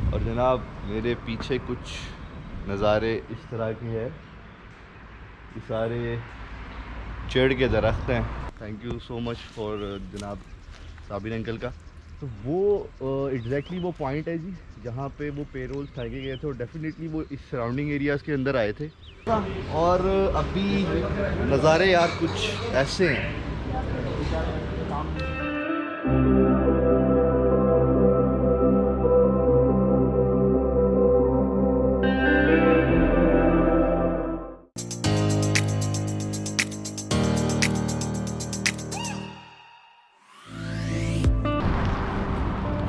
और जनाब मेरे पीछे कुछ नज़ारे इस तरह के हैं। ये सारे चेड़ के दरख्त हैं। Thank you so much for जनाब साबिर अंकल का। तो वो एग्जैक्टली वो पॉइंट है जी जहाँ पे वो पेरोल फेंके गए थे और डेफिनेटली वो इस सराउंडिंग एरियाज़ के अंदर आए थे। और अभी नज़ारे यार कुछ ऐसे हैं।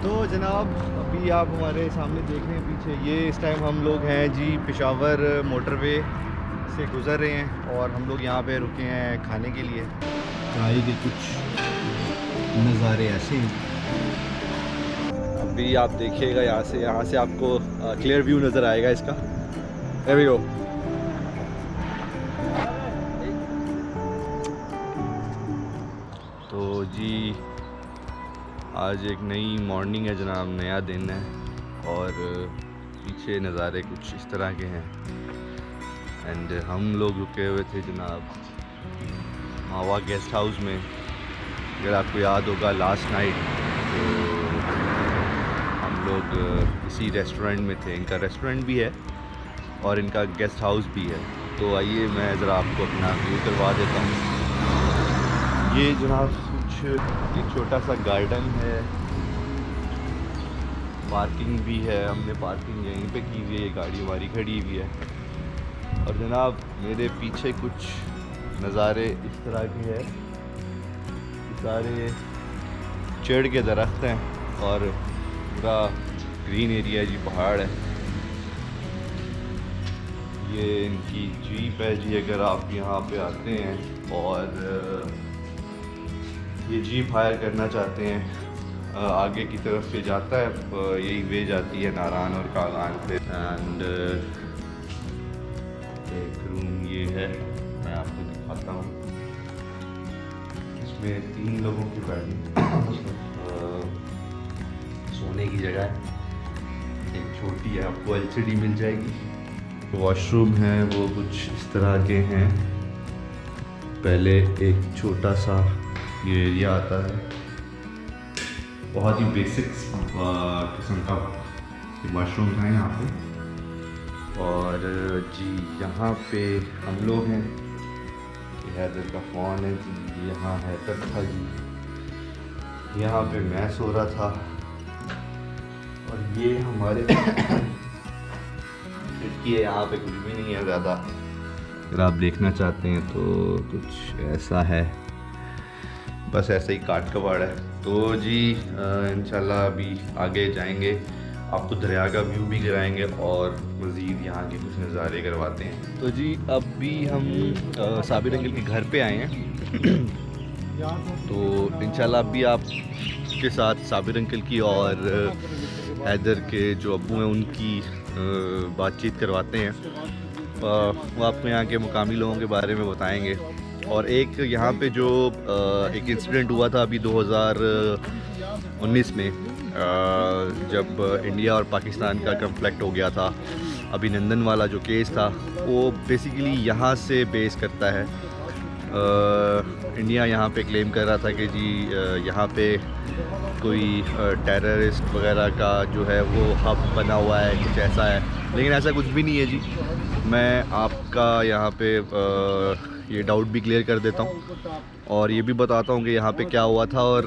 तो जनाब अभी आप हमारे सामने देख रहे हैं पीछे, ये इस टाइम हम लोग हैं जी पेशावर मोटरवे से गुज़र रहे हैं और हम लोग यहाँ पे रुके हैं खाने के लिए। कराई के कुछ नज़ारे ऐसे हैं। अभी आप देखिएगा यहाँ से आपको क्लियर व्यू नज़र आएगा इसका। There we go। तो जी आज एक नई मॉर्निंग है जनाब, नया दिन है और पीछे नज़ारे कुछ इस तरह के हैं। एंड हम लोग रुके हुए थे जनाब मावा गेस्ट हाउस में। अगर आपको याद होगा लास्ट नाइट तो हम लोग इसी रेस्टोरेंट में थे। इनका रेस्टोरेंट भी है और इनका गेस्ट हाउस भी है। तो आइए मैं ज़रा आपको अपना व्यू करवा देता हूँ। ये जनाब एक छोटा सा गार्डन है, पार्किंग भी है। हमने पार्किंग यहीं पे की हुई है, ये गाड़ी हमारी खड़ी हुई है। और जनाब मेरे पीछे कुछ नज़ारे इस तरह के हैं। सारे चेड़ के दरख्त हैं और पूरा ग्रीन एरिया जी, पहाड़ है। ये इनकी जीप है जी। अगर आप यहाँ पे आते हैं और ये जीप हायर करना चाहते हैं, आगे की तरफ से जाता है, यही वे जाती है नारान और कागान पे। एंड एक रूम ये है, मैं आपको दिखाता हूँ। इसमें 3 लोगों की बैठने सोने की जगह है। एक छोटी है, आपको एलसीडी मिल जाएगी। वॉशरूम है वो कुछ इस तरह के हैं। पहले एक छोटा सा ये एरिया आता है, बहुत ही बेसिक किस्म का वॉशरूम है यहाँ पे। और जी यहाँ पे हम लोग हैं। ये हैदर का फ़ोन है जी, यहाँ हैदर था जी, यहाँ पे मैं सो रहा था। और ये हमारे खिड़की है, यहाँ पे कुछ भी नहीं है ज़्यादा। अगर आप देखना चाहते हैं तो कुछ ऐसा है, बस ऐसा ही काट कबाड़ है। तो जी इंशाल्लाह अभी आगे जाएंगे, आपको दरिया का व्यू भी कराएंगे और मज़ीद यहाँ के कुछ नज़ारे करवाते हैं। तो जी अभी हम साबिर अंकल के घर पे आए हैं। तो इंशाल्लाह अभी आपके साथ साबिर अंकल की और हैदर के जो अब्बू हैं उनकी बातचीत करवाते हैं। वो आपको यहाँ के मुकामी लोगों के बारे में बताएंगे। और एक यहाँ पे जो एक इंसिडेंट हुआ था अभी 2019 में, जब इंडिया और पाकिस्तान का कन्फ्लिक्ट हो गया था, अभिनंदन वाला जो केस था वो बेसिकली यहाँ से बेस करता है। इंडिया यहाँ पे क्लेम कर रहा था कि जी यहाँ पे कोई टेररिस्ट वगैरह का जो है वो हब बना हुआ है, कुछ ऐसा है। लेकिन ऐसा कुछ भी नहीं है जी। मैं आपका यहाँ पे ये डाउट भी क्लियर कर देता हूँ और ये भी बताता हूँ कि यहाँ पे क्या हुआ था और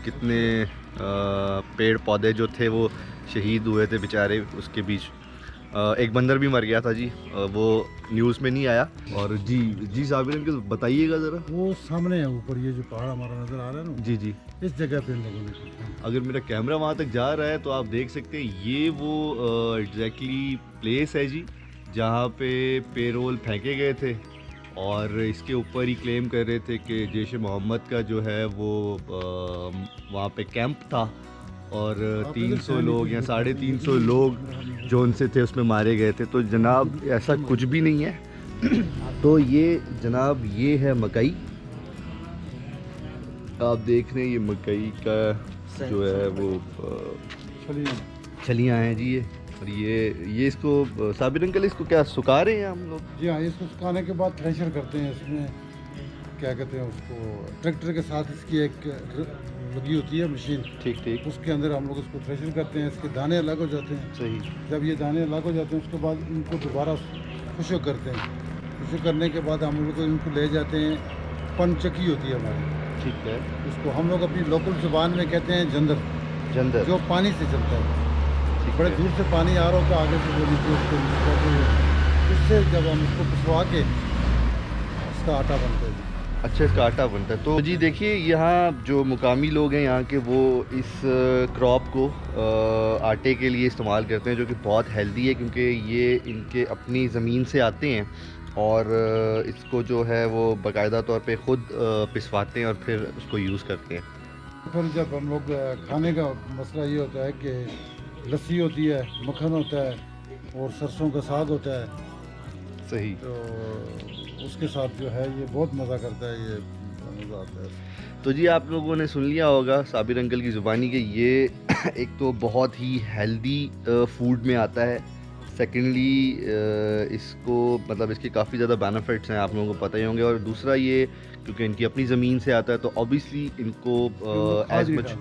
कितने पेड़ पौधे जो थे वो शहीद हुए थे बेचारे। उसके बीच एक बंदर भी मर गया था जी, वो न्यूज़ में नहीं आया। और जी साबिर अंकल बताइएगा ज़रा। वो सामने है ऊपर, ये जो पहाड़ हमारा नज़र आ रहा है ना, जी जी, इस जगह पे लोगों ने, अगर मेरा कैमरा वहाँ तक जा रहा है तो आप देख सकते हैं ये वो एग्जैक्टली प्लेस है जी जहाँ पे पेरोल फेंके गए थे। और इसके ऊपर ही क्लेम कर रहे थे कि जैश मोहम्मद का जो है वो वहाँ पे कैंप था और 300 लोग या 350 लोग जो उनसे थे उसमें मारे गए थे। तो जनाब ऐसा कुछ भी नहीं है। तो ये जनाब ये है मकई, आप देख रहे हैं ये मकई का जो है वो छलियाँ हैं जी ये। और ये इसको साबिर अंकल इसको क्या सुखा रहे हैं हम लोग? जी हाँ, इसको सुखाने के बाद थ्रेशर करते हैं। इसमें क्या कहते हैं उसको, ट्रैक्टर के साथ इसकी एक लगी होती है मशीन, ठीक ठीक, उसके अंदर हम लोग इसको थ्रेशर करते हैं। इसके दाने अलग हो जाते हैं। सही। जब ये दाने अलग हो जाते हैं उसके बाद इनको दोबारा खुशक करते हैं। खुशक करने के बाद हम लोग इनको ले जाते हैं, पनचक्की होती है हमारी, ठीक है। उसको हम लोग अपनी लोकल ज़ुबान में कहते हैं जंदर, जंदर, जो पानी से चलता है। ठीक बड़े है। दूर से पानी आ रहा होता है, आगे से वो नीचे उससे जब हम उसको पिसवा के इसका आटा बनता है। अच्छा, इसका आटा बनता है। तो जी देखिए, यहाँ जो मुकामी लोग हैं यहाँ के, वो इस क्रॉप को आटे के लिए इस्तेमाल करते हैं, जो कि बहुत हेल्दी है, क्योंकि ये इनके अपनी ज़मीन से आते हैं और इसको जो है वो बाकायदा तौर पे ख़ुद पिसवाते हैं और फिर उसको यूज़ करते हैं। फिर जब हम लोग खाने का मसला ये होता है कि लस्सी होती है, मक्खन होता है और सरसों का साग होता है, सही। तो उसके साथ जो है ये बहुत मज़ा करता है, ये मज़ा आता है। तो जी आप लोगों ने सुन लिया होगा साबिर अंकल की ज़ुबानी के, ये एक तो बहुत ही हेल्दी फूड में आता है। सेकेंडली इसको मतलब इसके काफ़ी ज़्यादा बेनिफिट्स हैं, आप लोगों को पता ही होंगे। और दूसरा ये क्योंकि इनकी अपनी ज़मीन से आता है, तो ऑब्वियसली इनको एज मच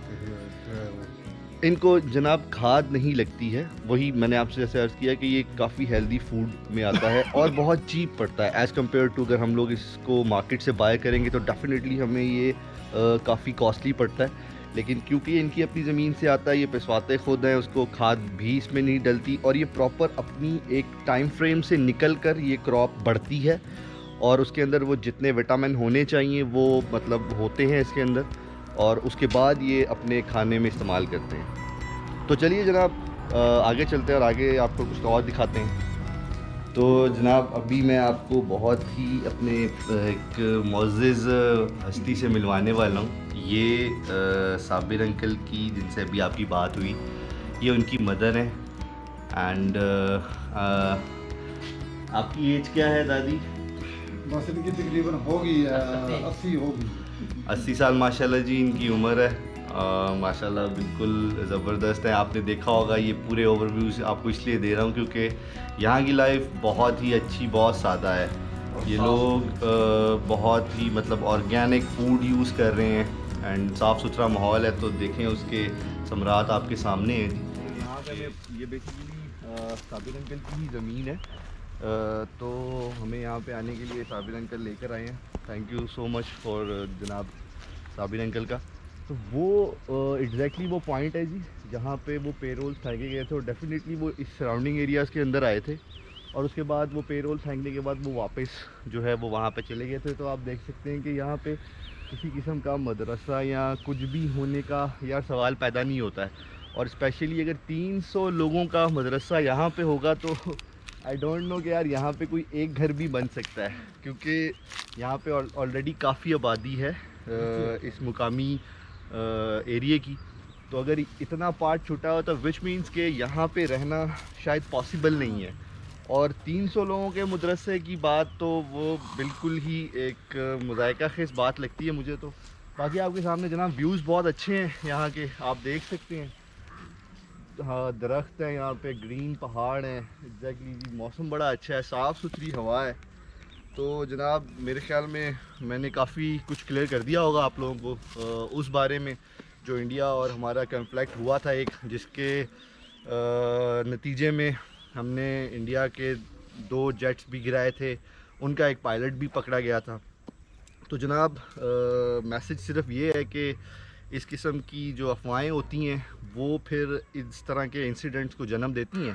इनको जनाब खाद नहीं लगती है। वही मैंने आपसे जैसे अर्ज़ किया कि ये काफ़ी हेल्दी फूड में आता है और बहुत चीप पड़ता है एज़ कम्पेयर टू अगर हम लोग इसको मार्केट से बाय करेंगे तो डेफिनेटली हमें ये काफ़ी कॉस्टली पड़ता है। लेकिन क्योंकि ये इनकी अपनी ज़मीन से आता है, ये पिसवाते खुद हैं, उसको खाद भी इसमें नहीं डलती और ये प्रॉपर अपनी एक टाइम फ्रेम से निकल कर ये क्रॉप बढ़ती है और उसके अंदर वो जितने विटामिन होने चाहिए वो मतलब होते हैं इसके अंदर, और उसके बाद ये अपने खाने में इस्तेमाल करते हैं। तो चलिए जनाब आगे चलते हैं और आगे आपको कुछ और दिखाते हैं। तो जनाब अभी मैं आपको बहुत ही अपने एक मुअज़्ज़िज़ हस्ती से मिलवाने वाला हूँ। ये साबिर अंकल की, जिनसे अभी आपकी बात हुई, ये उनकी मदर हैं। एंड आपकी एज क्या है दादी? बस इनकी तकरीबन होगी 80 होगी। 80 साल माशाल्लाह जी इनकी उम्र है। माशाल्लाह बिल्कुल ज़बरदस्त है। आपने देखा होगा, ये पूरे ओवरव्यूज़ आपको इसलिए दे रहा हूँ क्योंकि यहाँ की लाइफ बहुत ही अच्छी, बहुत सादा है। ये लोग बहुत ही मतलब ऑर्गेनिक फूड यूज़ कर रहे हैं एंड साफ़ सुथरा माहौल है। तो देखें उसके समरात आपके सामने हैं जी। यहाँ पे ये बेसिकली साबिर अंकल की ही ज़मीन है। तो हमें यहाँ पे आने के लिए साबिर अंकल लेकर आए हैं। Thank you so much for जनाब साबिर अंकल का। तो वो एग्जैक्टली वो पॉइंट है जी जहाँ पे वो पेरोल फेंके गए थे और डेफिनेटली वो इस सराउंडिंग एरियाज़ के अंदर आए थे और उसके बाद वो पेरोल फेंकने के बाद वो वापस जो है वो वहाँ पे चले गए थे। तो आप देख सकते हैं कि यहाँ पे किसी किस्म का मदरसा या कुछ भी होने का यार सवाल पैदा नहीं होता है। और स्पेशली अगर 300 लोगों का मदरसा यहाँ पे होगा तो आई डोंट नो कि यार यहाँ पे कोई एक घर भी बन सकता है, क्योंकि यहाँ पे ऑलरेडी काफ़ी आबादी है इस मुकामी एरिया की। तो अगर इतना पार्ट छूटा हो तो विच मीन्स के यहाँ पे रहना शायद पॉसिबल नहीं है। और 300 लोगों के मदरसे की बात तो वो बिल्कुल ही एक मुज़ायका खेज़ बात लगती है मुझे तो। बाकी आपके सामने जनाब व्यूज़ बहुत अच्छे हैं यहाँ के, आप देख सकते हैं। हाँ, दरख्त हैं यहाँ पे, ग्रीन पहाड़ हैं। एग्जैक्टली मौसम बड़ा अच्छा है, साफ़ सुथरी हवा है। तो जनाब मेरे ख़्याल में मैंने काफ़ी कुछ क्लियर कर दिया होगा आप लोगों को उस बारे में जो इंडिया और हमारा कॉन्फ्लिक्ट हुआ था एक, जिसके नतीजे में हमने इंडिया के 2 जेट्स भी गिराए थे, उनका एक पायलट भी पकड़ा गया था। तो जनाब मैसेज सिर्फ ये है कि इस किस्म की जो अफवाहें होती हैं वो फिर इस तरह के इंसिडेंट्स को जन्म देती हैं।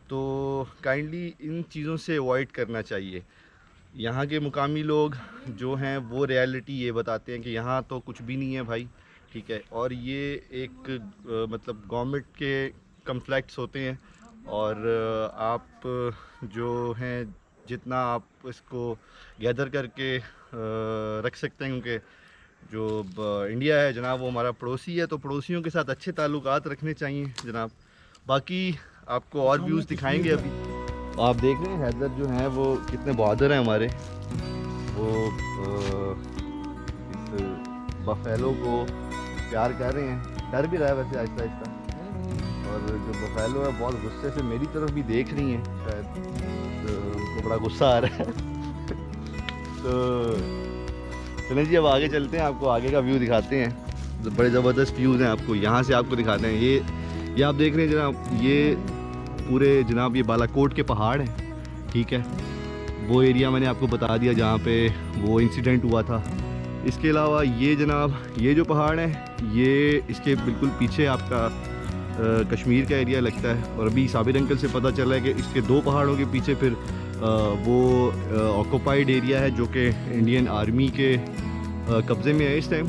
तो काइंडली इन चीज़ों से अवॉइड करना चाहिए। यहाँ के मुकामी लोग जो हैं वो रियलिटी ये बताते हैं कि यहाँ तो कुछ भी नहीं है भाई, ठीक है। और ये एक मतलब गवर्नमेंट के कॉन्फ्लिक्ट्स होते हैं और आप जो हैं जितना आप इसको गैदर करके रख सकते हैं, क्योंकि जो इंडिया है जनाब वो हमारा पड़ोसी है, तो पड़ोसियों के साथ अच्छे ताल्लुकात रखने चाहिए जनाब। बाकी आपको और व्यूज़ दिखाएंगे अभी। आप देख रहे हैं हैदर जो हैं वो कितने बहादुर हैं हमारे। वो इस बफेलो को प्यार कर रहे हैं, डर भी रहा है वैसे आहिस्ता आहिस्ता। और जो बफेलो है बहुत गुस्से से मेरी तरफ भी देख रही हैं शायद, तो उनको बड़ा गुस्सा आ रहा है। तो चलें जी अब आगे चलते हैं, आपको आगे का व्यू दिखाते हैं। तो बड़े ज़बरदस्त व्यूज़ हैं, आपको यहाँ से आपको दिखाते हैं। ये आप देख रहे हैं जनाब, ये पूरे जनाब ये बालाकोट के पहाड़ हैं, ठीक है। वो एरिया मैंने आपको बता दिया जहाँ पे वो इंसिडेंट हुआ था। इसके अलावा ये जनाब ये जो पहाड़ है, ये इसके बिल्कुल पीछे आपका कश्मीर का एरिया लगता है। और अभी साबिर अंकल से पता चला है कि इसके 2 पहाड़ों के पीछे फिर वो ऑक्यूपाइड एरिया है जो कि इंडियन आर्मी के कब्ज़े में है इस टाइम।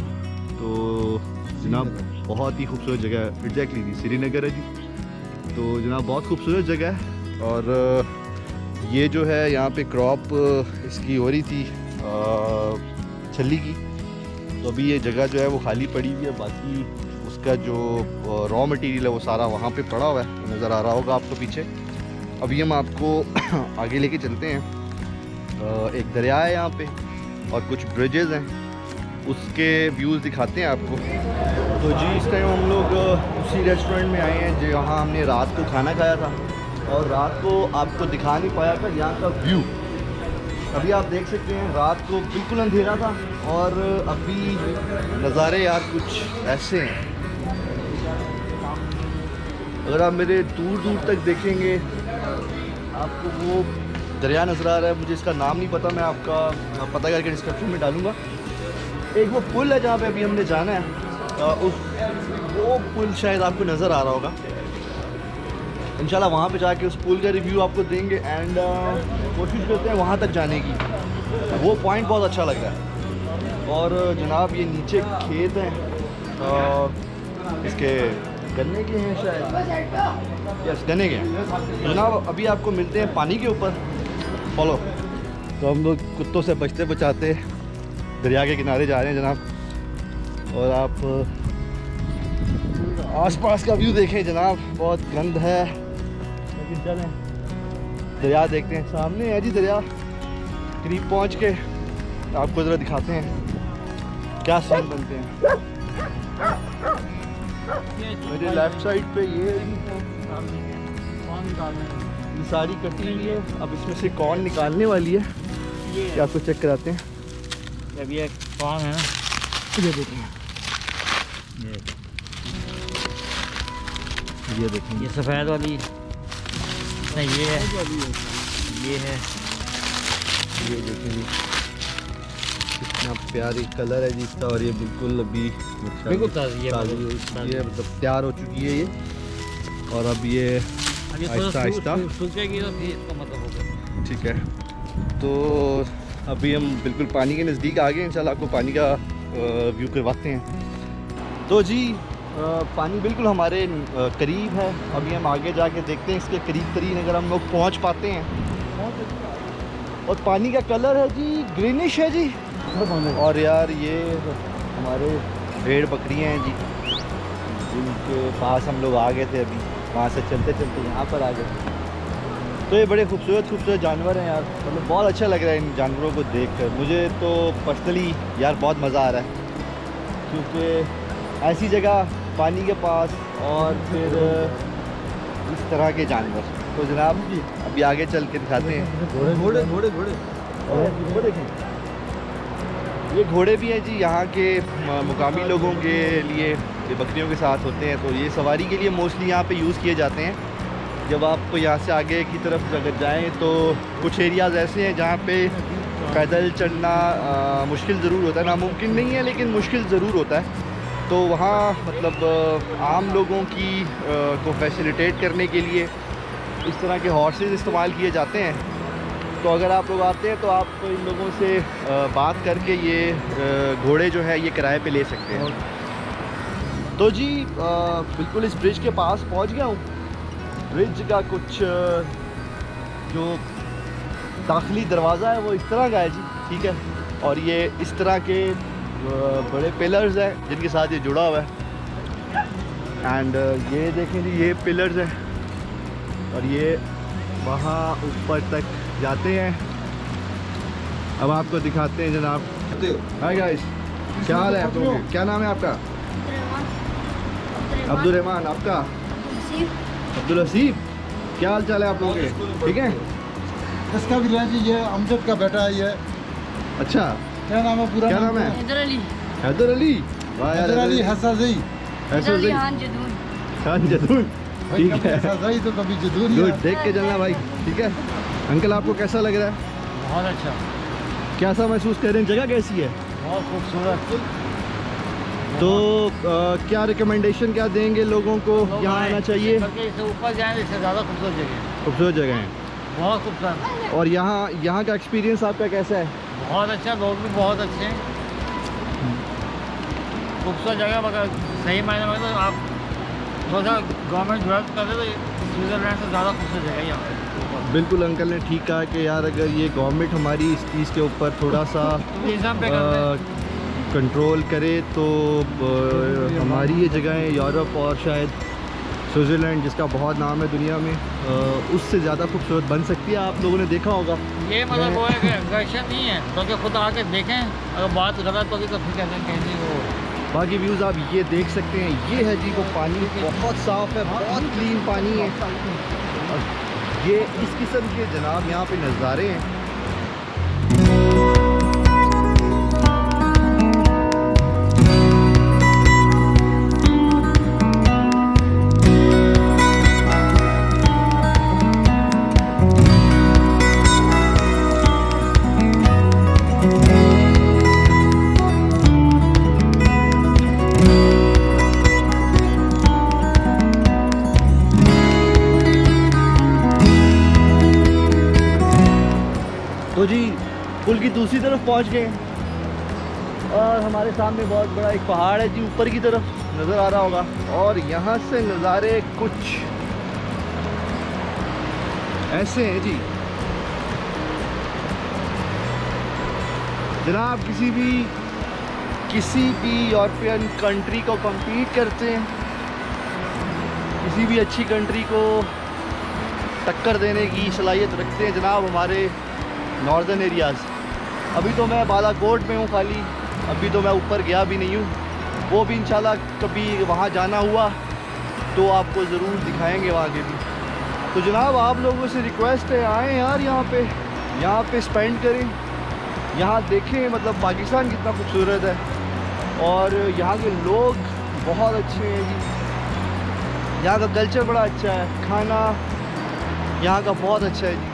तो जनाब बहुत ही खूबसूरत जगह है। एग्जैक्टली जी, श्रीनगर है जी। तो जनाब बहुत खूबसूरत जगह है। और ये जो है यहाँ पे क्रॉप इसकी हो रही थी छली की, तो अभी ये जगह जो है वो खाली पड़ी हुई है। बाकी उसका जो रॉ मटेरियल है वो सारा वहाँ पे पड़ा हुआ है, नज़र आ रहा होगा आपको पीछे। अभी हम आपको आगे लेके चलते हैं। एक दरिया है यहाँ पे और कुछ ब्रिजेज़ हैं, उसके व्यूज़ दिखाते हैं आपको। तो जी इस टाइम हम लोग उसी रेस्टोरेंट में आए हैं जहाँ हमने रात को खाना खाया था, और रात को आपको दिखा नहीं पाया था यहाँ का व्यू। अभी आप देख सकते हैं रात को बिल्कुल अंधेरा था और अभी नज़ारे यार कुछ ऐसे हैं। अगर आप मेरे दूर दूर तक देखेंगे आपको वो दरिया नज़र आ रहा है। मुझे इसका नाम नहीं पता, मैं आपका पता करके डिस्क्रिप्शन में डालूँगा। एक वो पुल है जहाँ पे अभी हमने जाना है, वो पुल शायद आपको नज़र आ रहा होगा। इंशाल्लाह वहाँ पे जाके उस पुल का रिव्यू आपको देंगे एंड कोशिश करते हैं वहाँ तक जाने की। वो पॉइंट बहुत अच्छा लग रहा है। और जनाब ये नीचे खेत हैं, इसके गन्ने के हैं शायद, यस गन्ने के हैं। जनाब अभी आपको मिलते हैं पानी के ऊपर, फॉलो। तो हम लोग कुत्तों से बचते बचाते दरिया के किनारे जा रहे हैं जनाब। और आप आसपास का व्यू देखें जनाब, बहुत गंद है, लेकिन चलें दरिया देखते हैं। सामने है जी दरिया, करीब पहुंच के आपको ज़रा दिखाते हैं क्या सीन बनते हैं। मेरे लेफ्ट साइड पे ये सारी कटी हुई है, अब इसमें से कौन निकालने वाली है ये आपको चेक कराते हैं। अभी एक कौन है ना, ये देखें, ये देखें, ये सफ़ेद वाली नहीं, ये है, ये है, ये देखें कितना प्यारी कलर है जी इसका। और ये बिल्कुल अभी बिल्कुल ताज़ी है, ये मतलब तैयार हो चुकी है ये। और अब ये आहिस्ता आहिस्ता सूखेगी तो फिर इसका मतलब होगा। ठीक है। तो अभी हम बिल्कुल पानी के नज़दीक आ गए, इंशाल्लाह आपको पानी का व्यू करवाते हैं। तो जी पानी बिल्कुल हमारे करीब है। अभी हम आगे जाके देखते हैं इसके करीब तरीन अगर हम लोग पहुंच पाते हैं। और पानी का कलर है जी ग्रीनिश है जी। और यार ये हमारे भेड़ बकरियां हैं जी, जिनके पास हम लोग आ गए थे, अभी वहाँ से चलते चलते यहाँ पर आ गए। तो ये बड़े खूबसूरत जानवर हैं यार, मतलब बहुत अच्छा लग रहा है इन जानवरों को देखकर। मुझे तो पर्सनली यार बहुत मज़ा आ रहा है, क्योंकि ऐसी जगह पानी के पास और फिर इस तरह के जानवर। तो जनाब अभी आगे चल के दिखाते हैं। घोड़े घोड़े घोड़े वो देखें, ये घोड़े भी हैं जी यहाँ के मुकामी लोगों के लिए, ये बकरियों के साथ होते हैं। तो ये सवारी के लिए मोस्टली यहाँ पे यूज़ किए जाते हैं। जब आप यहाँ से आगे की तरफ अगर जाएँ तो कुछ एरियाज़ ऐसे हैं जहाँ पे पैदल चलना मुश्किल ज़रूर होता है, नामुमकिन नहीं है लेकिन मुश्किल ज़रूर होता है। तो वहाँ मतलब आम लोगों की को फैसिलिटेट करने के लिए इस तरह के हॉर्सेस इस्तेमाल किए जाते हैं। तो अगर आप लोग आते हैं तो आप इन लोगों से बात करके ये घोड़े जो है ये किराए पे ले सकते हैं। तो जी बिल्कुल इस ब्रिज के पास पहुंच गया हूँ। ब्रिज का कुछ जो दाखिली दरवाज़ा है वो इस तरह का है जी, ठीक है। और ये इस तरह के बड़े पिलर्स हैं जिनके साथ ये जुड़ा हुआ है। एंड ये देखें जी ये पिलर्स हैं और ये वहाँ ऊपर तक जाते हैं। अब आपको दिखाते हैं जनाब। हाय गाइस, क्या हाल है आप लोगों के? क्या नाम है आपका? अब्दुल रहमान। आपका? अब्दुल हसीब, क्या हाल चाल है आप लोगों के? ठीक है। इसका भी रेंज ये अमजद का बेटा है ये। अच्छा, क्या नाम है पूरा? क्या नाम है? हैदर अली। हैदर अली। वाह यार, हैदर अली हसाज़ई। हैदर अली खान जदून। खान जदून। ठीक है, हसाज़ई तो कभी जदून ही गुड, है। देख के चलना भाई। ठीक है अंकल, आपको कैसा लग रहा है? बहुत अच्छा, कैसा महसूस कर रहे हैं? जगह कैसी है? बहुत खूबसूरत। तो क्या रिकमेंडेशन क्या देंगे लोगों को यहाँ आना चाहिए? इससे ऊपर जाए इससे ज़्यादा खूबसूरत जगह है, खूबसूरत जगह है। बहुत खूबसूरत। और यहाँ का एक्सपीरियंस आपका कैसा है? बहुत अच्छा, लोग भी बहुत अच्छे हैं। खूबसूरत जगह, मगर सही मायने में तो आप थोड़ा सा गवर्नमेंट डेवलप कर दे तो स्विट्ज़रलैंड से ज़्यादा खूबसूरत जगह है यहाँ पे। बिल्कुल, अंकल ने ठीक कहा कि यार अगर ये गवर्नमेंट हमारी इस चीज़ के ऊपर थोड़ा सा टूरिज़्म पे कर दे। कंट्रोल करे तो हमारी ये जगहें यूरोप और शायद स्विट्ज़रलैंड, जिसका बहुत नाम है दुनिया में, उससे ज़्यादा खूबसूरत बन सकती है। आप लोगों ने देखा होगा। ये मतलब वो है कि अग्रेशन नहीं है, क्योंकि खुद आके देखें, अगर बात गलत होगी तो फिर कहते हैं कहीं वो। बाकी व्यूज़ आप ये देख सकते हैं। ये है जी वो पानी, बहुत साफ़ है, बहुत क्लीन पानी है। और ये इस किस्म के जनाब यहाँ पे नज़ारे हैं। तो जी पुल की दूसरी तरफ पहुंच गए और हमारे सामने बहुत बड़ा एक पहाड़ है जी, ऊपर की तरफ नज़र आ रहा होगा। और यहाँ से नज़ारे कुछ ऐसे हैं जी। जनाब किसी भी यूरोपियन कंट्री को compete करते हैं, किसी भी अच्छी कंट्री को टक्कर देने की सलाहियत रखते हैं जनाब हमारे नॉर्दर्न एरियाज़। अभी तो मैं बालाकोट में हूँ खाली, अभी तो मैं ऊपर गया भी नहीं हूँ। वो भी इंशाल्लाह कभी वहाँ जाना हुआ तो आपको ज़रूर दिखाएंगे वहाँ के भी। तो जनाब आप लोगों से रिक्वेस्ट है, आएँ यार यहाँ पे स्पेंड करें, यहाँ देखें मतलब पाकिस्तान कितना खूबसूरत है। और यहाँ के लोग बहुत अच्छे हैं जी, यहाँ का कल्चर बड़ा अच्छा है, खाना यहाँ का बहुत अच्छा है जी।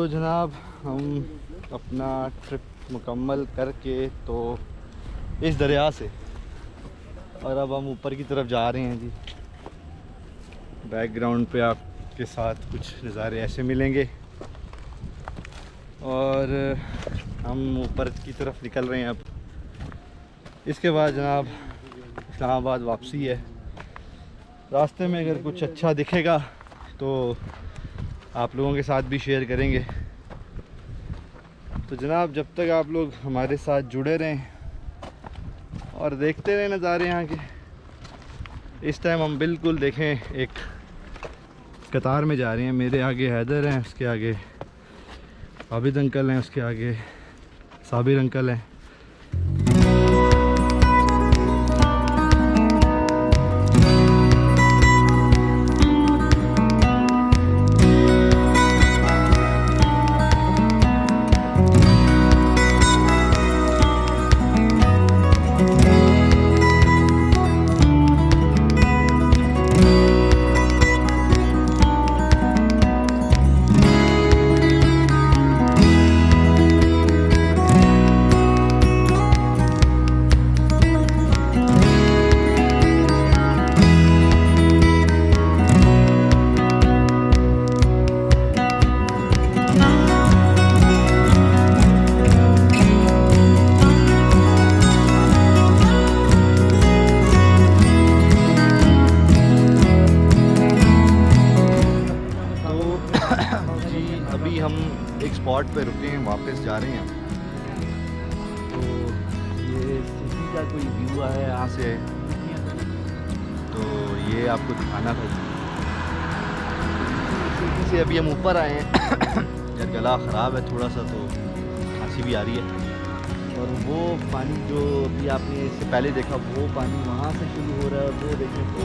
जनाब हम अपना ट्रिप मुकम्मल करके तो इस दरिया से और अब हम ऊपर की तरफ जा रहे हैं जी। बैकग्राउंड पे आप के साथ कुछ नज़ारे ऐसे मिलेंगे और हम ऊपर की तरफ निकल रहे हैं अब। इसके बाद जनाब इस्लामाबाद वापसी है। रास्ते में अगर कुछ अच्छा दिखेगा तो आप लोगों के साथ भी शेयर करेंगे। तो जनाब जब तक आप लोग हमारे साथ जुड़े रहें और देखते रहें नज़ारे यहाँ के। इस टाइम हम बिल्कुल देखें एक कतार में जा रहे हैं। मेरे आगे हैदर हैं, उसके आगे आबिद अंकल हैं, उसके आगे साबिर अंकल हैं। स्पॉट पे रुके हैं, वापस जा रहे हैं। तो ये सिटी का कोई व्यू है यहाँ से, तो ये आपको दिखाना था। सिटी से अभी हम ऊपर आए हैं। यार गला ख़राब है थोड़ा सा, तो खांसी भी आ रही है। और वो पानी जो अभी आपने इससे पहले देखा, वो पानी वहाँ से शुरू हो रहा है, वो देखें तो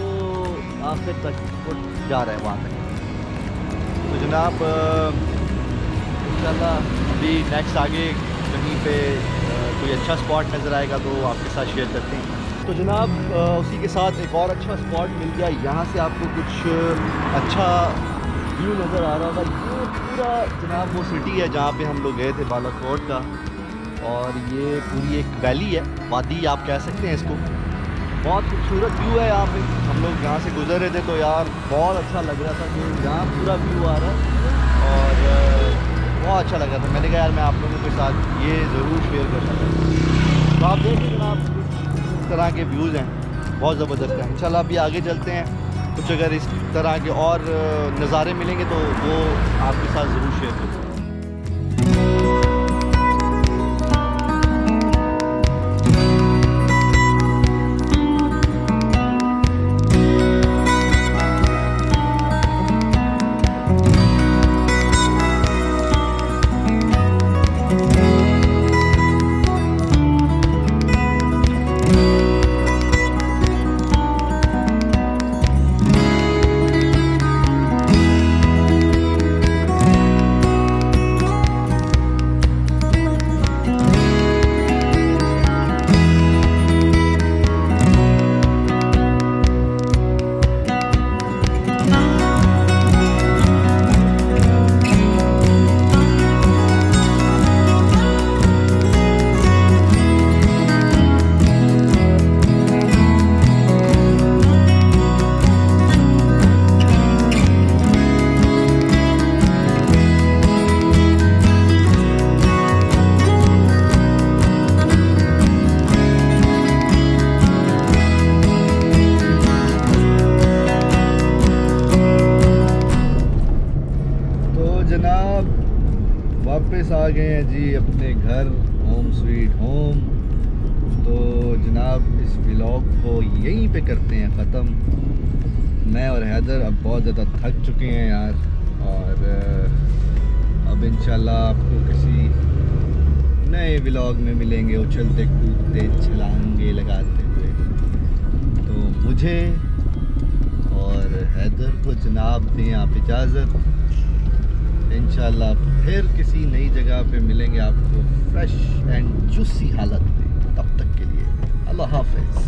आखिर तक वो जा रहा है वहाँ तक। तो जनाब इंशाल्लाह अभी नेक्स्ट आगे कहीं पे कोई अच्छा स्पॉट नज़र आएगा तो आपके साथ शेयर करते हैं। तो जनाब उसी के साथ एक और अच्छा स्पॉट मिल गया। यहाँ से आपको कुछ अच्छा व्यू नज़र आ रहा होगा। ये पूरा जनाब वो सिटी है जहाँ पे हम लोग गए थे, बालाकोट का। और ये पूरी एक वैली है, वादी आप कह सकते हैं इसको। बहुत खूबसूरत व्यू है यहाँ पे। हम लोग यहाँ से गुजर रहे थे तो यार बहुत अच्छा लग रहा था कि यहाँ पूरा व्यू आ रहा है और बहुत अच्छा लग रहा था। मैंने कहा यार मैं आप लोगों के साथ ये ज़रूर शेयर करना चाहता हूँ। तो आप देखिए जनाब कुछ इस तरह के व्यूज़ हैं, बहुत ज़बरदस्त हैं। इंशाल्लाह अभी आगे चलते हैं, कुछ अगर इस तरह के और नज़ारे मिलेंगे तो वो आपके साथ ज़रूर शेयर करूँगा। वापस आ गए हैं जी अपने घर, होम स्वीट होम। तो जनाब इस व्लॉग को यहीं पे करते हैं ख़त्म। मैं और हैदर अब बहुत ज़्यादा थक चुके हैं यार, और अब इंशाल्लाह आपको किसी नए व्लॉग में मिलेंगे, उछलते कूदते छलांगे लगाते हुए। तो मुझे और हैदर को जनाब दें आप इजाज़त। इंशाल्लाह फिर किसी नई जगह पे मिलेंगे आपको फ्रेश एंड जूसी हालत में। तब तक के लिए अल्लाह हाफ़िज़।